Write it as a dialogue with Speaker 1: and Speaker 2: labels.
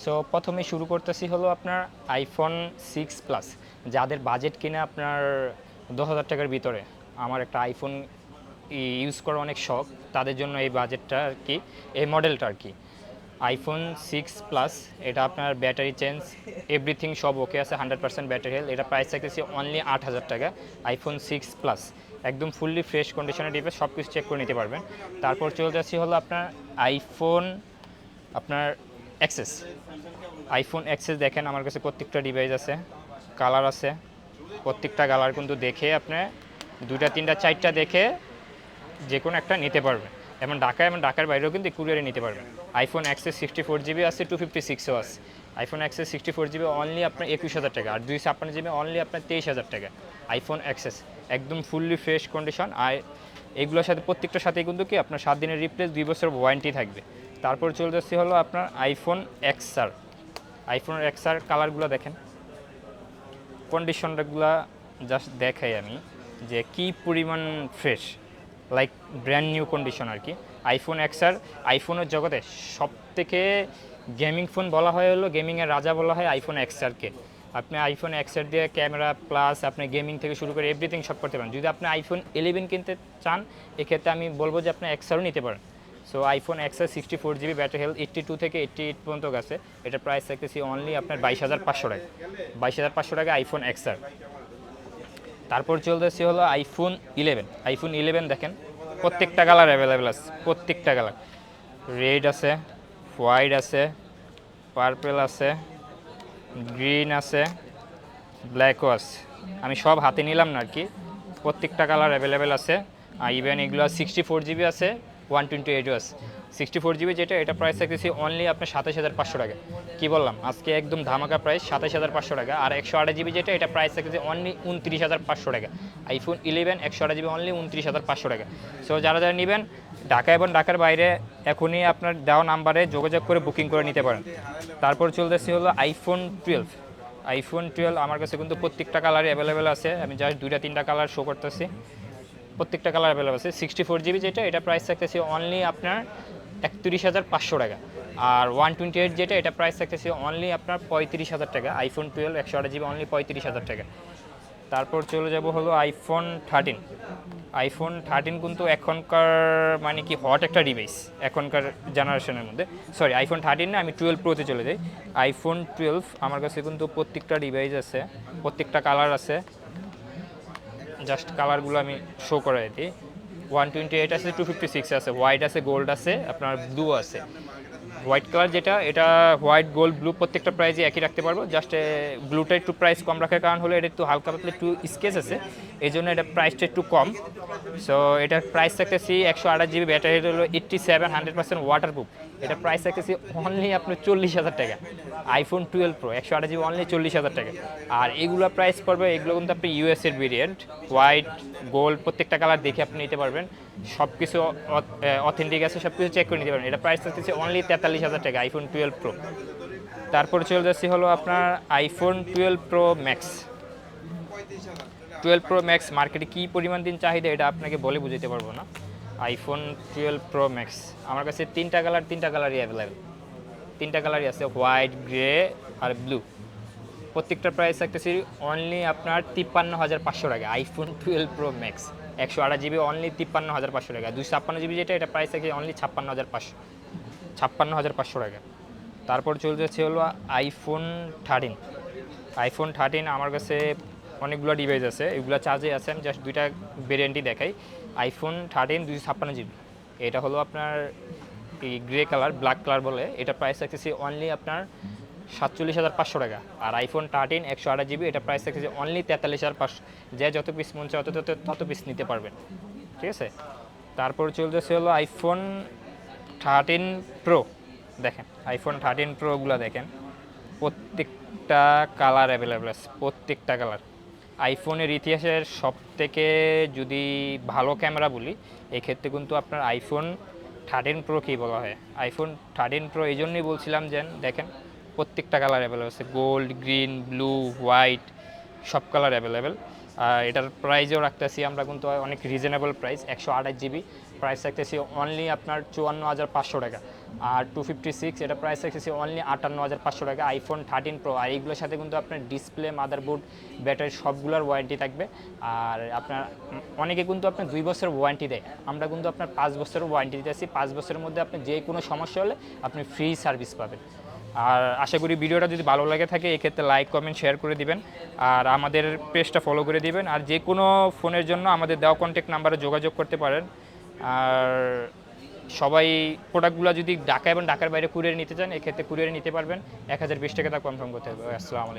Speaker 1: So প্রথমে শুরু করতেছি হলো আপনার আইফোন 6 প্লাস। যাদের বাজেট কিনা আপনার 10,000 টাকার ভিতরে, আমার একটা আইফোন ইউজ করার অনেক শখ, তাদের জন্য এই বাজেটটা আর কি, এই মডেলটা আর কি। আইফোন 6 প্লাস, এটা আপনার ব্যাটারি চেঞ্জ এভরিথিং সব ওকে আছে, 100% ব্যাটারি হেলথ। এটা প্রাইস থাকতেছে অনলি 8,000 টাকা। আইফোন 6 প্লাস একদম ফুললি ফ্রেশ কন্ডিশনের ডিভাইস, সব কিছু চেক করে নিতে পারবেন। তারপর চলে যাচ্ছি হলো আপনার আইফোন আপনার অ্যাক্সেস। আইফোন অ্যাক্সেস দেখেন, আমার কাছে প্রত্যেকটা ডিভাইস আছে, কালার আছে, প্রত্যেকটা কালার কিন্তু দেখে আপনি দুটা তিনটা চারটা দেখে যে কোনো একটা নিতে পারবেন। এবং ঢাকার বাইরেও কিন্তু কুরিয়ারে নিতে পারবেন। আইফোন অ্যাক্সেস 64 জিবি আছে, 256ও আছে। আইফোন অ্যাক্সেস 64 জিবি অনলি আপনার 21,000 টাকা, আর 256 জিবি অনলি আপনার 23,000 টাকা। আইফোন অ্যাক্সেস একদম ফুললি ফ্রেশ কন্ডিশন। আর এগুলোর সাথে প্রত্যেকটার সাথেই কিন্তু কি আপনার 7 দিনের রিপ্লেস, 2 বছর ওয়ারেন্টি থাকবে। তারপর চলে যাচ্ছে হলো আপনার আইফোন এক্সআর। আইফোনের এক্সআর কালারগুলো দেখেন, কন্ডিশনগুলো জাস্ট দেখাই আমি যে কি পরিমাণ fresh, like brand new condition আর কি। আইফোন এক্সআর আইফোনের জগতে সব থেকে গেমিং ফোন বলা হয়, হলো গেমিংয়ের রাজা বলা হয় আইফোন এক্সআরকে। আপনি আইফোন এক্সআর দিয়ে ক্যামেরা প্লাস আপনি গেমিং থেকে শুরু করে এভরিথিং সব করতে পারেন। যদি আপনি আইফোন 11 কিনতে চান, এক্ষেত্রে আমি বলবো যে আপনি এক্সআরও নিতে পারেন। So iPhone XR 64 GB battery health, 82 থেকে 88 পর্যন্ত গেছে। এটার প্রাইস থাকতেছি অনলি আপনার 22,500 টাকা। 22,500 টাকা আইফোন এক্সআর। তারপর চলতেছি হলো আইফোন 11। আইফোন 11 দেখেন, প্রত্যেকটা কালার অ্যাভেলেবেল আছে, প্রত্যেকটা কালার। রেড আছে, হোয়াইট আছে, পার্পেল আছে, গ্রিন আছে, ব্ল্যাকও আছে। আমি সব হাতে নিলাম না আর কি, প্রত্যেকটা কালার অ্যাভেলেবেল আছে। ইভেন এগুলো 64 জিবি আছে, 128ও আছে। 64 জিবি যেটা, এটা প্রাইস থাকতেছি অনলি আপনার 27,500 টাকা। কী বললাম, আজকে একদম ধামাকা প্রাইস 27,500 টাকা। আর 128 জিবি যেটা, এটা প্রাইস থাকতেছে অনলি 29,500 টাকা। আইফোন 11 128 জিবি অনলি 29,500 টাকা। সো যারা যারা নেবেন, ঢাকা এবং ঢাকার বাইরে এখনই আপনার দেওয়া নাম্বারে যোগাযোগ করে বুকিং করে নিতে পারেন। তারপর চলতেছি হলো আইফোন 12। আইফোন 12 আমার কাছে কিন্তু প্রত্যেকটা কালারই অ্যাভেলেবেল আছে। আমি জাস্ট 2-3টা কালার শো করতেছি, প্রত্যেকটা কালার অ্যাভেলেবেল আছে। 64 জিবি যেটা, এটা প্রাইস থাকতেছে অনলি আপনার 31,500 টাকা। আর 128 যেটা, এটা প্রাইস থাকতেছে অনলি আপনার 35,000 টাকা। আইফোন 12 128 জিবি অনলি 35,000 টাকা। তারপর চলে যাব হলো আইফোন 13। আইফোন 13 কিন্তু এখনকার মানে কি হট একটা ডিভাইস এখনকার জেনারেশনের মধ্যে। সরি, আইফোন 13 না, আমি 12 প্রোতে চলে যাই। আইফোন 12 আমার কাছে কিন্তু প্রত্যেকটা ডিভাইস আছে, প্রত্যেকটা কালার আছে। জাস্ট কালারগুলো আমি শো করে দিই। 128 আছে, 256 আছে, হোয়াইট আছে, গোল্ড আছে, আপনার ব্লু আছে। হোয়াইট কালার যেটা, এটা হোয়াইট গোল্ড ব্লু প্রত্যেকটা প্রাইসই একই রাখতে পারবো। জাস্ট ব্লুটা একটু প্রাইস কম রাখার কারণ হলো এটা একটু হালকা পাতলা একটু স্কেচ আছে, এই জন্য এটা প্রাইসটা একটু কম। সো এটার প্রাইস থাকতেছি 128 জিবি ব্যাটারি হলো 87, 100% ওয়াটারপ্রুফ। এটা প্রাইস থাকতেছি অনলি আপনার 40,000 টাকা। আইফোন 12 প্রো 128 জিবি অনলি 40,000 টাকা। আর এগুলো প্রাইস পড়বে, এগুলো কিন্তু আপনি ইউএসের ভেরিয়েন্ট, হোয়াইট গোল্ড প্রত্যেকটা কালার দেখে আপনি নিতে পারবেন। সব কিছু অথেন্টিক আছে, সব কিছু চেক করে নিতে পারবেন। এটা প্রাইস থাকতেছে অনলি 43,000 টাকা আইফোন 12 প্রো। তারপর চলে যাচ্ছি হলো আপনার iPhone 12 pro max. 12 pro max মার্কেটে কী পরিমাণ দিন চাহিদা, এটা আপনাকে বলে বুঝাতে পারবো না। আইফোন 12 প্রো ম্যাক্স আমার কাছে তিনটা কালারই অ্যাভেলেবেল। তিনটা কালারই আছে, হোয়াইট, গ্রে আর ব্লু। প্রত্যেকটা প্রাইস থাকতেছি অনলি আপনার 53,500 টাকা। IPhone 12 pro max 128 GB only 53,500 টাকা। 256 জিবি যেটা, এটা প্রাইস থাকে অনলি 56,500 টাকা। তারপর চলে যাচ্ছে হলো আইফোন 13। আইফোন 13 আমার কাছে অনেকগুলো ডিভাইস আছে, এগুলো চার্জে আছে। আমি জাস্ট দুইটা ভেরিয়েন্টই দেখাই। আইফোন 13 256 জিবি, এটা হলো আপনার এই গ্রে কালার, ব্ল্যাক কালার বলে। এটা প্রাইস থাকতেছি অনলি আপনার 47,500 টাকা। আর আইফোন 13 128 জিবি, এটা প্রাইস থাকতেছে অনলি 43,500। যে যত পিস মন চায় তত পিস নিতে পারবেন, ঠিক আছে। তারপর চলতেছে হলো আইফোন 13 প্রো। দেখেন আইফোন 13 প্রোগুলো দেখেন, প্রত্যেকটা কালার অ্যাভেলেবেল আছে, প্রত্যেকটা কালার। আইফোনের ইতিহাসের সব থেকে যদি ভালো ক্যামেরা বলি, এক্ষেত্রে কিন্তু আপনার আইফোন 13 প্রোকেই বলা হয়। আইফোন 13 প্রো এই জন্যই বলছিলাম যে দেখেন প্রত্যেকটা কালার অ্যাভেলেবেল আছে, গোল্ড, গ্রিন, ব্লু, হোয়াইট, সব কালার অ্যাভেলেবেল। আর এটার প্রাইসও রাখতেছি আমরা কিন্তু অনেক রিজনেবল প্রাইস, 128 জিবি প্রাইস রাখতেছি অনলি আপনার 54,500 টাকা। আর 256 এটা প্রাইস রাখতেছি অনলি 58,500 টাকা। আইফোন 13 প্রো, আর এইগুলোর সাথে কিন্তু আপনার ডিসপ্লে, মাদারবোর্ড, ব্যাটারি সবগুলোর ওয়ারেন্টি থাকবে। আর আপনার অনেকে কিন্তু আপনার 2 বছরের ওয়ারেন্টি দেয়, আমরা কিন্তু আপনার 5 বছরের ওয়ারেন্টি দিতেছি। 5 বছরের মধ্যে আপনি যে কোনো সমস্যা হলে আপনি ফ্রি সার্ভিস পাবেন। আর আশা করি ভিডিওটা যদি ভালো লাগে থাকে এক্ষেত্রে লাইক, কমেন্ট, শেয়ার করে দিবেন, আর আমাদের পেজটা ফলো করে দিবেন। আর যে কোনো ফোনের জন্য আমাদের দেওয়া কন্ট্যাক্ট নাম্বারে যোগাযোগ করতে পারেন। আর সবাই প্রোডাক্টগুলো যদি ঢাকা এবং ঢাকার বাইরে কুরিয়ারে নিতে চান, এক্ষেত্রে কুরিয়ারে নিতে পারবেন। 1020 টাকা তা কনফার্ম করতে হবে। আসসালামু আলাইকুম।